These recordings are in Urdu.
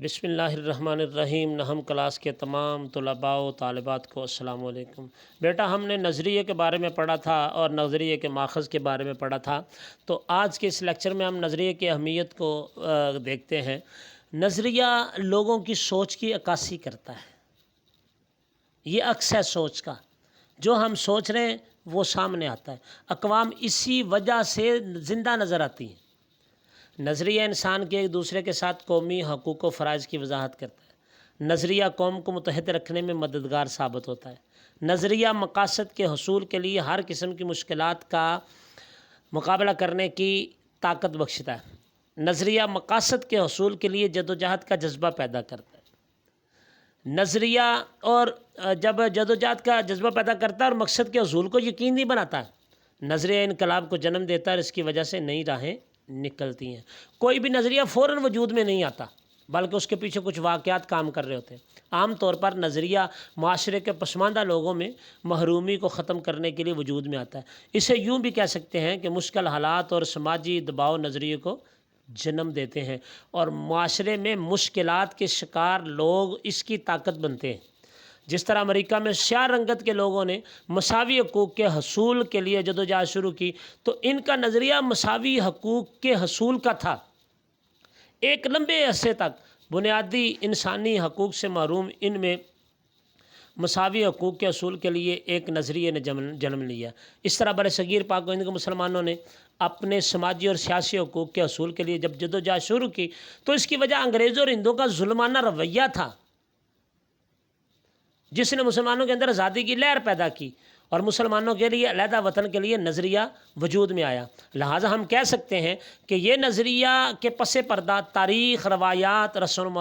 بسم اللہ الرحمن الرحیم نہم کلاس کے تمام طلباء و طالبات کو السلام علیکم۔ بیٹا ہم نے نظریے کے بارے میں پڑھا تھا اور نظریے کے ماخذ کے بارے میں پڑھا تھا، تو آج کے اس لیکچر میں ہم نظریے کی اہمیت کو دیکھتے ہیں۔ نظریہ لوگوں کی سوچ کی عکاسی کرتا ہے، یہ عکس ہے سوچ کا، جو ہم سوچ رہے ہیں وہ سامنے آتا ہے۔ اقوام اسی وجہ سے زندہ نظر آتی ہیں۔ نظریہ انسان کے ایک دوسرے کے ساتھ قومی حقوق و فرائض کی وضاحت کرتا ہے۔ نظریہ قوم کو متحد رکھنے میں مددگار ثابت ہوتا ہے۔ نظریہ مقاصد کے حصول کے لیے ہر قسم کی مشکلات کا مقابلہ کرنے کی طاقت بخشتا ہے۔ نظریہ مقاصد کے حصول کے لیے جدوجہد کا جذبہ پیدا کرتا ہے۔ نظریہ اور جب جدوجہد کا جذبہ پیدا کرتا ہے اور مقصد کے حصول کو یقینی بناتا ہے۔ نظریہ انقلاب کو جنم دیتا ہے اور اس کی وجہ سے نئی راہیں نکلتی ہیں۔ کوئی بھی نظریہ فوراً وجود میں نہیں آتا، بلکہ اس کے پیچھے کچھ واقعات کام کر رہے ہوتے ہیں۔ عام طور پر نظریہ معاشرے کے پسماندہ لوگوں میں محرومی کو ختم کرنے کے لیے وجود میں آتا ہے۔ اسے یوں بھی کہہ سکتے ہیں کہ مشکل حالات اور سماجی دباؤ نظریے کو جنم دیتے ہیں، اور معاشرے میں مشکلات کے شکار لوگ اس کی طاقت بنتے ہیں۔ جس طرح امریکہ میں سیاہ رنگت کے لوگوں نے مساوی حقوق کے حصول کے لیے جدوجہد شروع کی، تو ان کا نظریہ مساوی حقوق کے حصول کا تھا۔ ایک لمبے عرصے تک بنیادی انسانی حقوق سے محروم ان میں مساوی حقوق کے حصول کے لیے ایک نظریے نے جنم لیا۔ اس طرح برصغیر پاک و ہند کے مسلمانوں نے اپنے سماجی اور سیاسی حقوق کے حصول کے لیے جب جدوجہد شروع کی، تو اس کی وجہ انگریزوں اور ہندوؤں کا ظلمانہ رویہ تھا، جس نے مسلمانوں کے اندر آزادی کی لہر پیدا کی اور مسلمانوں کے لیے علیحدہ وطن کے لیے نظریہ وجود میں آیا۔ لہٰذا ہم کہہ سکتے ہیں کہ یہ نظریہ کے پس پردہ تاریخ، روایات، رسم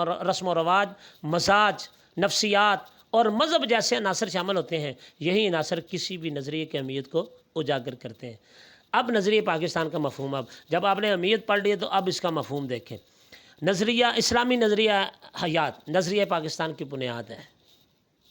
و رواج، مزاج، نفسیات اور مذہب جیسے عناصر شامل ہوتے ہیں۔ یہی عناصر کسی بھی نظریے کی اہمیت کو اجاگر کرتے ہیں۔ اب نظریہ پاکستان کا مفہوم، اب جب آپ نے اہمیت پڑھ لی تو اب اس کا مفہوم دیکھیں۔ نظریہ اسلامی نظریہ حیات نظریہ پاکستان کی بنیاد ہے۔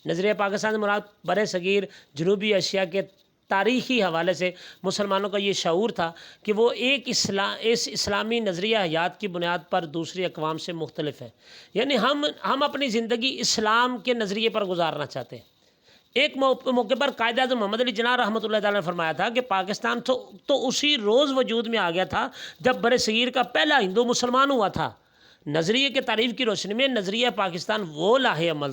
نظریہ پاکستان مراد بر صغیر جنوبی ایشیا کے تاریخی حوالے سے مسلمانوں کا یہ شعور تھا کہ وہ اس اسلامی نظریہ حیات کی بنیاد پر دوسری اقوام سے مختلف ہے، یعنی ہم اپنی زندگی اسلام کے نظریے پر گزارنا چاہتے ہیں۔ ایک موقع پر قائد اعظم محمد علی جناح رحمۃ اللہ تعالیٰ نے فرمایا تھا کہ پاکستان تو اسی روز وجود میں آ گیا تھا جب بر صغیر کا پہلا ہندو مسلمان ہوا تھا۔ نظریے کے تعریف کی روشنی میں نظریہ پاکستان وہ لاہ عمل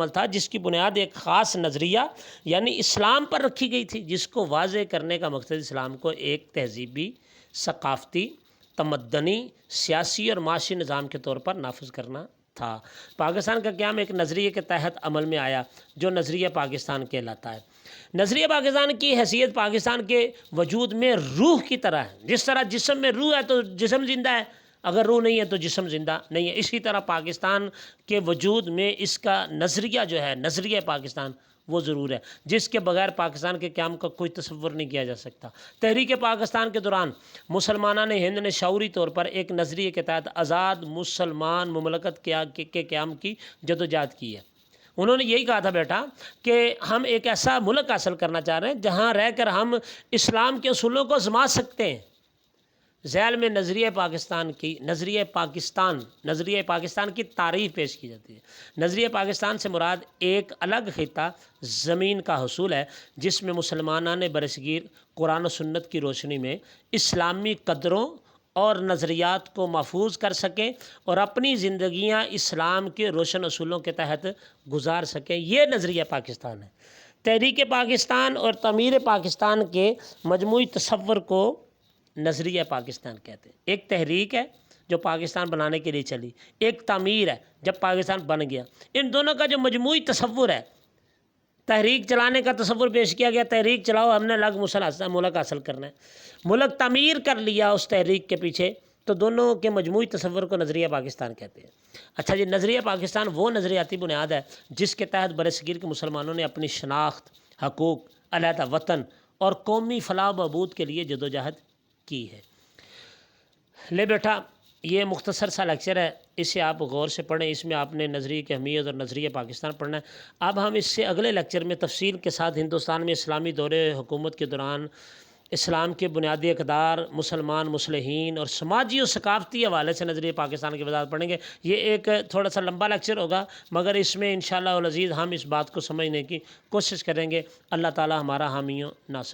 تھا جس کی بنیاد ایک خاص نظریہ یعنی اسلام پر رکھی گئی تھی، جس کو واضح کرنے کا مقصد اسلام کو ایک تہذیبی، ثقافتی، تمدنی، سیاسی اور معاشی نظام کے طور پر نافذ کرنا تھا۔ پاکستان کا قیام ایک نظریے کے تحت عمل میں آیا جو نظریہ پاکستان کہلاتا ہے۔ نظریہ پاکستان کی حیثیت پاکستان کے وجود میں روح کی طرح ہے۔ جس طرح جسم میں روح ہے تو جسم زندہ ہے، اگر روح نہیں ہے تو جسم زندہ نہیں ہے، اسی طرح پاکستان کے وجود میں اس کا نظریہ جو ہے، نظریہ پاکستان، وہ ضرور ہے، جس کے بغیر پاکستان کے قیام کا کوئی تصور نہیں کیا جا سکتا۔ تحریک پاکستان کے دوران مسلمانان ہند نے شعوری طور پر ایک نظریے کے تحت آزاد مسلمان مملکت کے قیام کی جدوجہد کی ہے۔ انہوں نے یہی کہا تھا بیٹا کہ ہم ایک ایسا ملک حاصل کرنا چاہ رہے ہیں جہاں رہ کر ہم اسلام کے اصولوں کو آزما سکتے ہیں۔ ذیل میں نظریہ پاکستان کی تعریف پیش کی جاتی ہے۔ نظریہ پاکستان سے مراد ایک الگ خطہ زمین کا حصول ہے جس میں مسلمانان برصغیر قرآن و سنت کی روشنی میں اسلامی قدروں اور نظریات کو محفوظ کر سکیں اور اپنی زندگیاں اسلام کے روشن اصولوں کے تحت گزار سکیں۔ یہ نظریہ پاکستان ہے۔ تحریک پاکستان اور تعمیر پاکستان کے مجموعی تصور کو نظریہ پاکستان کہتے ہیں۔ ایک تحریک ہے جو پاکستان بنانے کے لیے چلی، ایک تعمیر ہے جب پاکستان بن گیا۔ ان دونوں کا جو مجموعی تصور ہے، تحریک چلانے کا تصور پیش کیا گیا، تحریک چلاؤ، ہم نے الگ ملک حاصل کرنا ہے، ملک تعمیر کر لیا اس تحریک کے پیچھے، تو دونوں کے مجموعی تصور کو نظریہ پاکستان کہتے ہیں۔ اچھا جی، نظریہ پاکستان وہ نظریاتی بنیاد ہے جس کے تحت برصغیر کے مسلمانوں نے اپنی شناخت، حقوق، علیحدہ وطن اور قومی فلاح و بہبود کے لیے جدوجہد کی ہے۔ لے بیٹا، یہ مختصر سا لیکچر ہے، اسے آپ غور سے پڑھیں، اس میں آپ نے نظریے کی اہمیت اور نظریہ پاکستان پڑھنا ہے۔ اب ہم اس سے اگلے لیکچر میں تفصیل کے ساتھ ہندوستان میں اسلامی دور حکومت کے دوران اسلام کے بنیادی اقدار، مسلمان مصلحین اور سماجی و ثقافتی حوالے سے نظریہ پاکستان کی وضاحت پڑھیں گے۔ یہ ایک تھوڑا سا لمبا لیکچر ہوگا، مگر اس میں انشاءاللہ العزیز ہم اس بات کو سمجھنے کی کوشش کریں گے۔ اللہ تعالی ہمارا حامی و ناصر